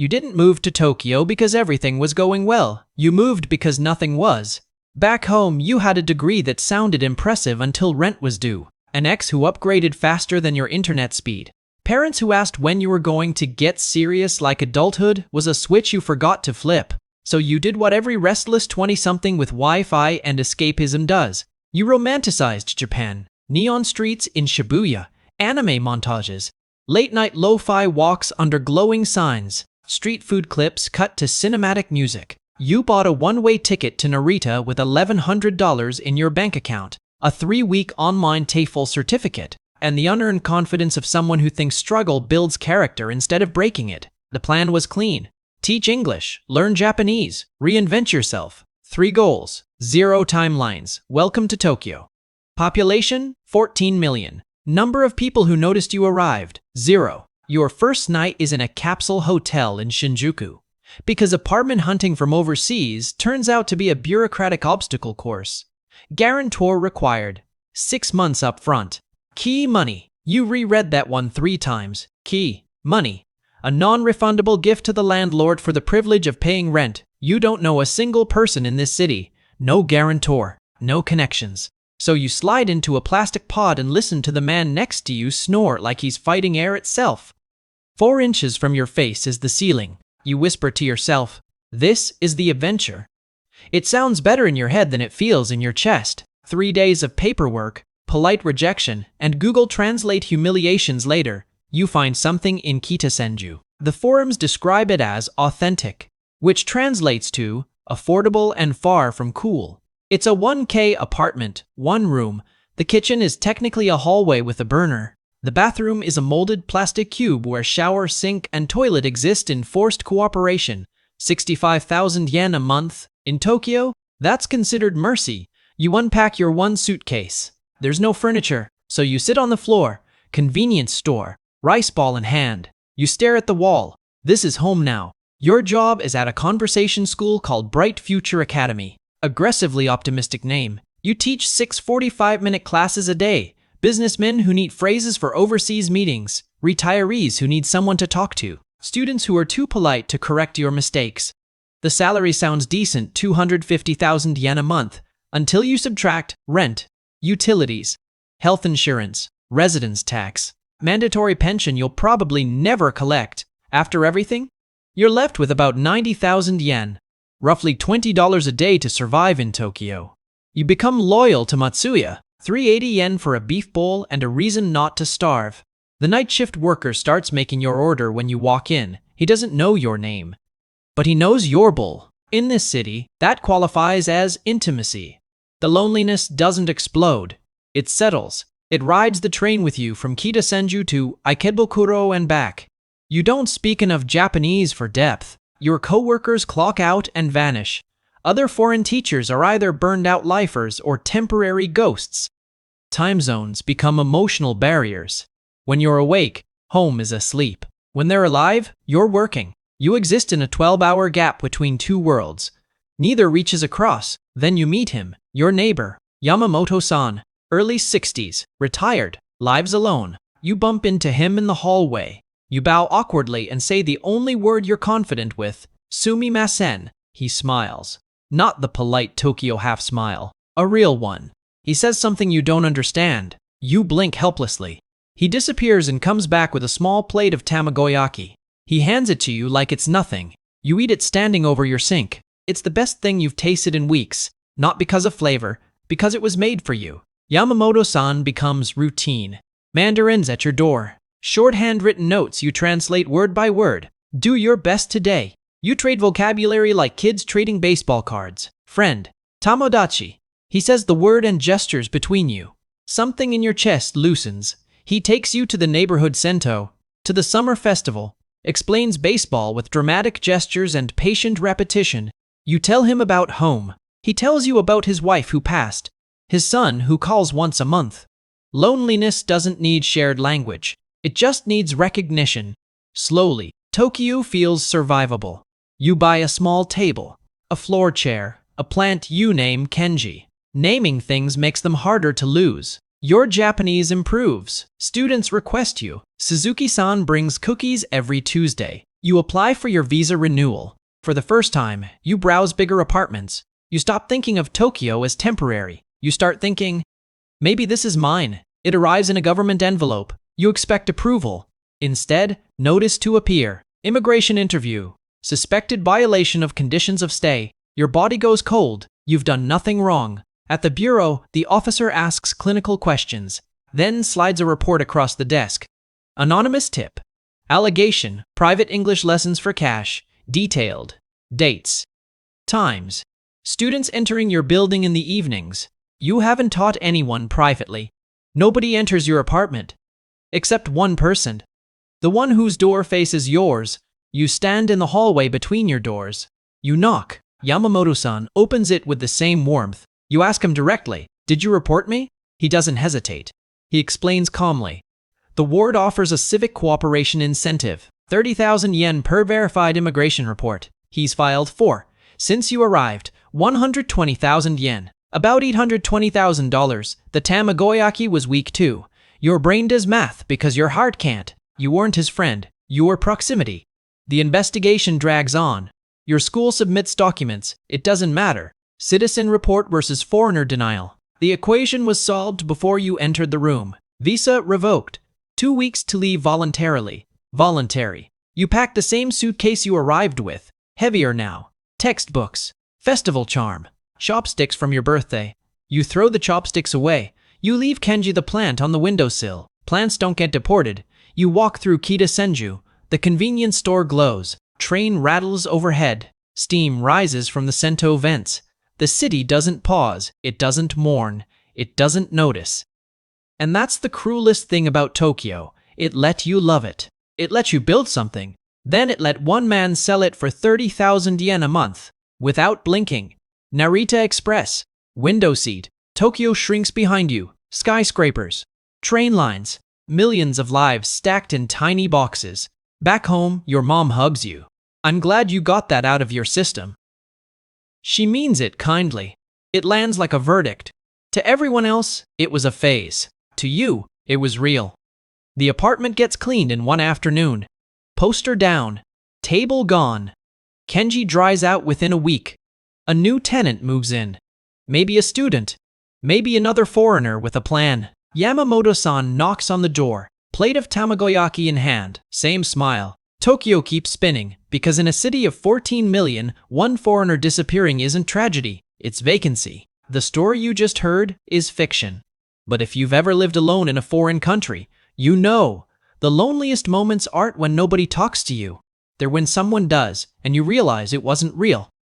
You didn't move to Tokyo because everything was going well. You moved because nothing was. Back home, you had a degree that sounded impressive until rent was due. An ex who upgraded faster than your internet speed. Parents who asked when you were going to get serious like adulthood was a switch you forgot to flip. So you did what every restless 20-something with Wi-Fi and escapism does. You romanticized Japan. Neon streets in Shibuya, anime montages, late-night lo-fi walks under glowing signs, street food clips cut to cinematic music. You bought a one-way ticket to Narita with $1,100 in your bank account, a 3-week online TOEFL certificate, and the unearned confidence of someone who thinks struggle builds character instead of breaking it. The plan was clean. Teach English, learn Japanese, reinvent yourself. 3 goals, 0 timelines. Welcome to Tokyo. Population, 14 million. Number of people who noticed you arrived, 0. Your first night is in a capsule hotel in Shinjuku. Because apartment hunting from overseas turns out to be a bureaucratic obstacle course. Guarantor required. 6 months up front. Key money. You reread that one 3 times. Key money. A non-refundable gift to the landlord for the privilege of paying rent. You don't know a single person in this city. No guarantor. No connections. So you slide into a plastic pod and listen to the man next to you snore like he's fighting air itself. 4 inches from your face is the ceiling. You whisper to yourself, "This is the adventure." It sounds better in your head than it feels in your chest. 3 days of paperwork, polite rejection, and Google Translate humiliations later, you find something in Kitasenju. The forums describe it as authentic, which translates to affordable and far from cool. It's a 1K apartment, 1 room. The kitchen is technically a hallway with a burner. The bathroom is a molded plastic cube where shower, sink, and toilet exist in forced cooperation. 65,000 yen a month. In Tokyo, that's considered mercy. You unpack your 1 suitcase. There's no furniture, so you sit on the floor. Convenience store. Rice ball in hand. You stare at the wall. This is home now. Your job is at a conversation school called Bright Future Academy. Aggressively optimistic name. You teach 6 45-minute classes a day. Businessmen who need phrases for overseas meetings. Retirees who need someone to talk to. Students who are too polite to correct your mistakes. The salary sounds decent, 250,000 yen a month, until you subtract rent, utilities, health insurance, residence tax, mandatory pension you'll probably never collect. After everything, you're left with about 90,000 yen, roughly $20 a day to survive in Tokyo. You become loyal to Matsuya, 380 yen for a beef bowl and a reason not to starve. The night shift worker starts making your order when you walk in. He doesn't know your name, but he knows your bowl. In this city, that qualifies as intimacy. The loneliness doesn't explode. It settles. It rides the train with you from Kitasenju to Ikebukuro and back. You don't speak enough Japanese for depth. Your coworkers clock out and vanish. Other foreign teachers are either burned-out lifers or temporary ghosts. Time zones become emotional barriers. When you're awake, home is asleep. When they're alive, you're working. You exist in a 12-hour gap between 2 worlds. Neither reaches across. Then you meet him, your neighbor, Yamamoto-san, early 60s, retired, lives alone. You bump into him in the hallway. You bow awkwardly and say the only word you're confident with, "Sumimasen." He smiles. Not the polite Tokyo half-smile, a real one. He says something you don't understand. You blink helplessly. He disappears and comes back with a small plate of tamagoyaki. He hands it to you like it's nothing. You eat it standing over your sink. It's the best thing you've tasted in weeks, not because of flavor, because it was made for you. Yamamoto-san becomes routine. Mandarin's at your door. Shorthand written notes you translate word by word. Do your best today. You trade vocabulary like kids trading baseball cards. Friend. Tomodachi. He says the word and gestures between you. Something in your chest loosens. He takes you to the neighborhood sento, to the summer festival, explains baseball with dramatic gestures and patient repetition. You tell him about home. He tells you about his wife who passed, his son who calls once a month. Loneliness doesn't need shared language. It just needs recognition. Slowly, Tokyo feels survivable. You buy a small table, a floor chair, a plant you name Kenji. Naming things makes them harder to lose. Your Japanese improves. Students request you. Suzuki-san brings cookies every Tuesday. You apply for your visa renewal. For the first time, you browse bigger apartments. You stop thinking of Tokyo as temporary. You start thinking, maybe this is mine. It arrives in a government envelope. You expect approval. Instead, notice to appear. Immigration interview. Suspected violation of conditions of stay. Your body goes cold. You've done nothing wrong. At the bureau, the officer asks clinical questions, then slides a report across the desk. Anonymous tip. Allegation. Private English lessons for cash. Detailed. Dates. Times. Students entering your building in the evenings. You haven't taught anyone privately. Nobody enters your apartment. Except one person. The one whose door faces yours. You stand in the hallway between your doors. You knock. Yamamoto-san opens it with the same warmth. You ask him directly, "Did you report me?" He doesn't hesitate. He explains calmly. The ward offers a civic cooperation incentive, 30,000 yen per verified immigration report. He's filed for, since you arrived, 120,000 yen, about $820,000. The tamagoyaki was weak too. Your brain does math because your heart can't. You weren't his friend. You were proximity. The investigation drags on. Your school submits documents. It doesn't matter. Citizen report versus foreigner denial. The equation was solved before you entered the room. Visa revoked. 2 weeks to leave voluntarily. Voluntary. You packed the same suitcase you arrived with. Heavier now. Textbooks. Festival charm. Chopsticks from your birthday. You throw the chopsticks away. You leave Kenji the plant on the windowsill. Plants don't get deported. You walk through Kita Senju. The convenience store glows. Train rattles overhead. Steam rises from the Sento vents. The city doesn't pause. It doesn't mourn. It doesn't notice. And that's the cruelest thing about Tokyo. It let you love it. It let you build something. Then it let one man sell it for 30,000 yen a month. Without blinking. Narita Express. Window seat. Tokyo shrinks behind you. Skyscrapers. Train lines. Millions of lives stacked in tiny boxes. Back home, your mom hugs you. I'm glad you got that out of your system. She means it kindly. It lands like a verdict. To everyone else, it was a phase. To you, it was real. The apartment gets cleaned in one afternoon. Poster down. Table gone. Kenji dries out within a week. A new tenant moves in. Maybe a student. Maybe another foreigner with a plan. Yamamoto-san knocks on the door. Plate of tamagoyaki in hand. Same smile. Tokyo keeps spinning, because in a city of 14 million, one foreigner disappearing isn't tragedy, it's vacancy. The story you just heard is fiction. But if you've ever lived alone in a foreign country, you know, the loneliest moments aren't when nobody talks to you. They're when someone does, and you realize it wasn't real.